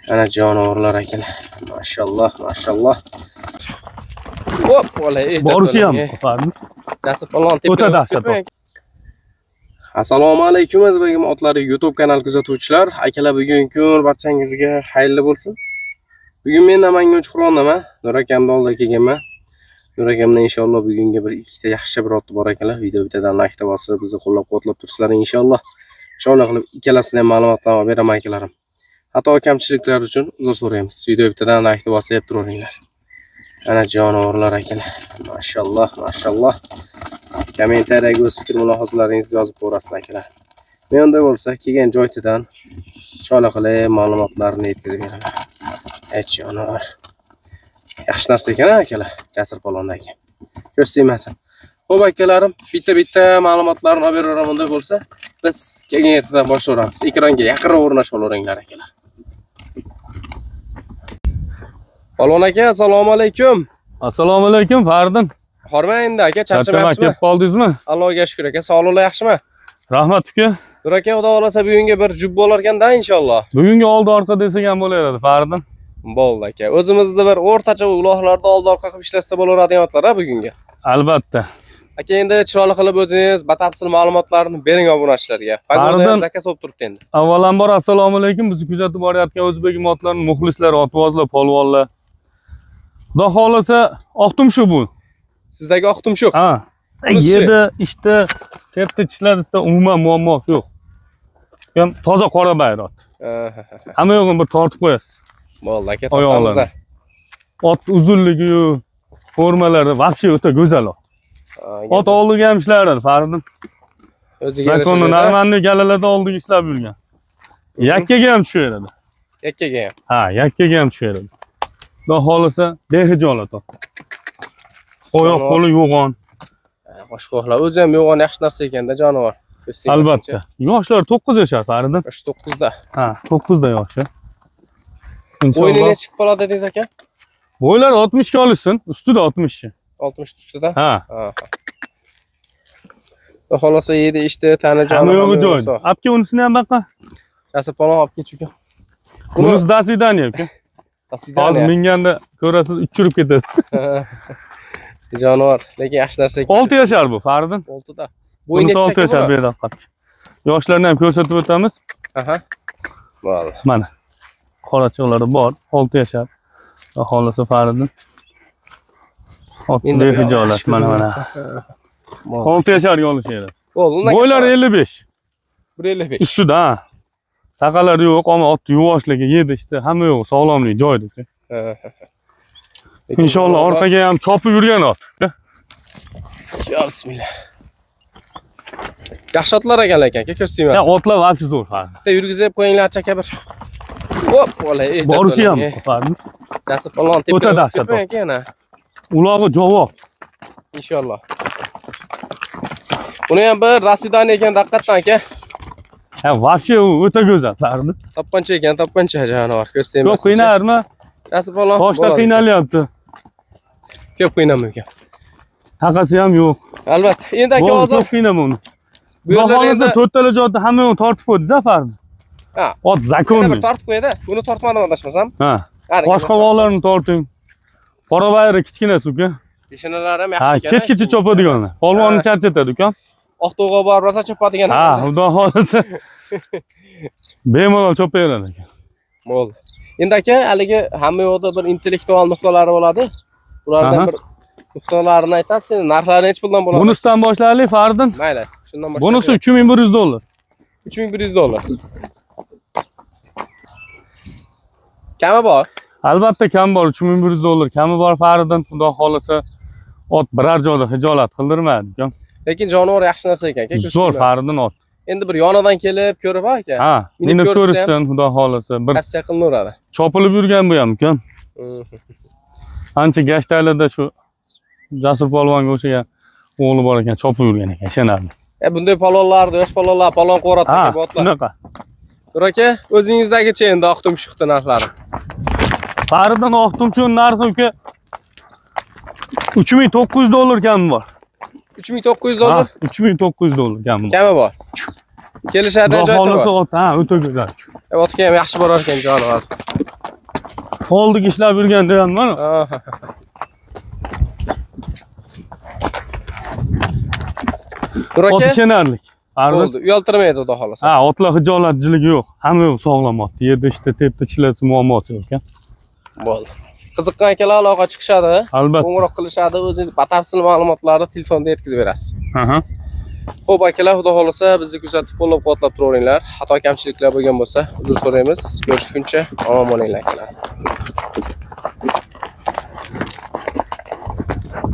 Ana jonivorlar akalar. Maşallah, maşallah. Hop, bola, Borusiyam, pardon. Jasur polvon O'ta dahshat. Assalomu alaykum azizim otlari YouTube kanal kuzatuvchilar. Akalar bugungi kun barchangizga xayrli bo'lsin. Bugun men Namangan Uchqur'ondaman. Nur akamning oldida kelganman. Nur akamdan inshaalloh bugungi bir ikkita yaxshi bir ot bor akalar. Video bitadan like bosib bizni qo'llab-quvvatlab tursizlar inshaalloh. Inshaalloh qilib ikkalasini ham ma'lumotlarni beraman akalarim. Hatto kamchiliklar uchun uzr so'raymiz. Video bitadan like bosib turaveringlar. Ana jonivorlar akalar. Maşallah, maşallah. Kommentariyaga o'z fikr mulohazalaringizni yozib qo'yasizlar akalar. Menda bo'lsa kelgan joytidan cho'la qilib ma'lumotlarni yetkazib beraman. Jonivor. Yaxshi narsa ekan akalar, Jasur polvondan ekan. Ko'z tegmasin. Xo'p akalarim, bitta ma'lumotlarni olib beraman unda bo'lsa, biz kelgan yerdan boshlaymiz. Ekranga yaqinroq o'rnashib olaveringlar akalar. Polvon aka, assalomu alaykum. Assalomu alaykum, Fardin. Hormang endi aka, charchamayapsizmi? Kelib qoldingizmi? Allohga shukr aka, sog'lig'ingiz yaxshimi? Rahmat uka. Nur aka, xudo xolasa bugungi bir jub bo'lar ekanda inshaalloh. Bugungi oldi orqa desak ham bo'laveradi, Fardin. Bo'ldi aka. O'zimizni bir o'rtacha uloqlarda oldi orqa qilib ishlatsa bo'laveradigan otlar ha bugungi. Albatta. Aka, endi chiroyli qilib o'zingiz batafsil ma'lumotlarni bering obunachilarga. Pagoda ham zakaz bo'lib turibdi endi. Avvalambor assalomu alaykum. Bizni kuzatib borayotgan o'zbek otlarning muxlislari, otbozlar, polvonlar. Xudo xolasa oqtumshuq bu. Sizdagi oqtumshuq. Ha. Yedi, ishda, katta tishladisida umuman muammo yo'q. Ham toza qora bayrot. Hamma yo'g'ini bir tortib qo'yasiz. Bo'ldi aka, tortamizda. Ot uzunligi, formalari vobshe o'ta go'zal ot. Ot oldiga ham ishlardi, Fardin. O'ziga yarasha. Narmanli galalarda oldiga ishlab yurgan. Yakkaga ham tushaveradi. Yakkaga ham. Ha, yakkaga ham tushaveradi. Xudo xolasa, behijolat ot. Oyoq qo'li yo'g'on. Qo'shqo'qlar o'zi ham yo'g'on yaxshi narsa ekanda, jonivor. Albatta. Yoshlar 9 yashar, Fardin. 9 da. Ha, 9 da yoshi. Bo'yni chiqib qoladi dedingiz aka? Bo'ylar 60 ga olishsin, ustida 60. 60 ustida? Ha. Xudo xolasa yedi ishda tani Hamma yo'g'i joy. Apka unisini ham baqa. Jasur polvon olib ketchi uka. Bunisi dasidaniya uka. Hozir minganda ko'rasiz, uchirib ketadi. Jonivor, lekin yaxshi narsa ekan. 6 yashar bu, Fardin. 6 da. Bo'yni 6 yashar bediqqat. Yoshlarni ham ko'rsatib o'tamiz. Aha. Bo'ldi. Mana. Qorachoqlari bor, 6 yashar. Xudo xolasa Fardin. Otni behijolat mana. 6 yasharga olishadi. Bo'ldi. Bo'ylari 55. 155. Ustida. Taqalari yo'q, ammo ot yuvoshligi, yedi ishda hamma yo'q, sog'lomlik joyida. Inshaalloh orqaga ham chopib yurgan ot. Ya bismillah. Yaxshi otlar ekan lekin, ko'z tegmasin. Ya otlar vobshe zo'r Fardin. Bitta yurgizib qo'yinglar aka bir. Hop, bola, Borusiyam, Fardin. Jasur polvon tepib o'ta dahshat ekan. Ulog'i javob. Inshaalloh. Buni ham bir rasvidaniya ekan, diqqatdan aka. Ha, vobshe o'ta go'zal, Fardin. Topqancha ekan, topqancha jonivor, ko'z tegmasin. Ko'p qiynarmi? Jasur polvon. Boshda qiynalyapti. Ko'p qiynamay ekan. Taqasi ham yo'q. Albatta. Endi aka hozir ko'p qiynama uni. Bu yerlar endi to'rttala joyda hamma yo'q tortib qo'ydi, Fardin. Ha. Ot zakon. Bir tortib qo'ydi. Buni tortmadim adashmasam. Ha. Qo'shqovoqlarni torting. Qora bayri kichkina uka. Peshanalari ham yaxshi ekan. Ha, kech chopadigan. Polvonni charchatadi uka. Oq to'g'a bor, rosa chopadigan. Ha, xudo xolasa. Bemalol chopaveradi ekan. Bo'ldi. Endi aka, haligi hamma yo'qda bir intellektual nuqtalari bo'ladi. Ulardan bir nuqtalarini aytasiz, narxlari necha puldan bo'ladi? Bunisidan boshlaylik, Fardin. Mayli, shundan boshlaylik. Bunisi $3100. 3100 dollar. Kami bor? Albatta kam bor, $3100. Kami bor Fardin. Xudo xolasa ot biror joyda hijolat qildirmaydi. Lekin jonivor yaxshi narsa ekan, aka. Zo'r Fardin ot. Endi bir yonidan kelib ko'rib aka. Ha, meni ko'rsin, Xudo xolasa bir tavsiya qilinaveradi. Chopilib yurgan bu ham uka. Ancha gashtaylarda shu Jasur polvonga o'xshagan o'g'li bor ekan, chopib yurgan ekan, ishonarli. Bunday polvonlarni, yosh polvonlar polvon qo'ratgan botlar. Shunaqa. Nur aka, o'zingizdagicha endi oqtumshuqning narxlari. Fardin oqtumshuq narxi uka $3900 kami bor. $3900? $3900 kami bor. Kami bor. Kelishadigan joy bor. Ha, o'ta go'zal. Otga ham yaxshi borar ekan jonivor. Olduk ishlab yurgan deganman. Nur aka, Otishenarlik. bo'ldi. Uyaltirmaydi xudo xolasa. Ha, otlar hijolatchiligi yo'q. Hamma yo'q sog'lom ot. Yerda ishda tepda ishlatish muammosi yo'q ekan. Bo'ldi. Qiziqqan akalar aloqa chiqishadi. Albatta. Qo'ng'iroq qilishadi, o'zingiz batafsil ma'lumotlarni telefonda yetkazib berasiz. Aha. Xo'p akalar, xudo xolasa bizni kuzatib qo'llab-quvvatlab turaveringlar. Xato kamchiliklar bo'lgan bo'lsa, uzr so'raymiz. Ko'rishguncha omon bo'linglar akalar.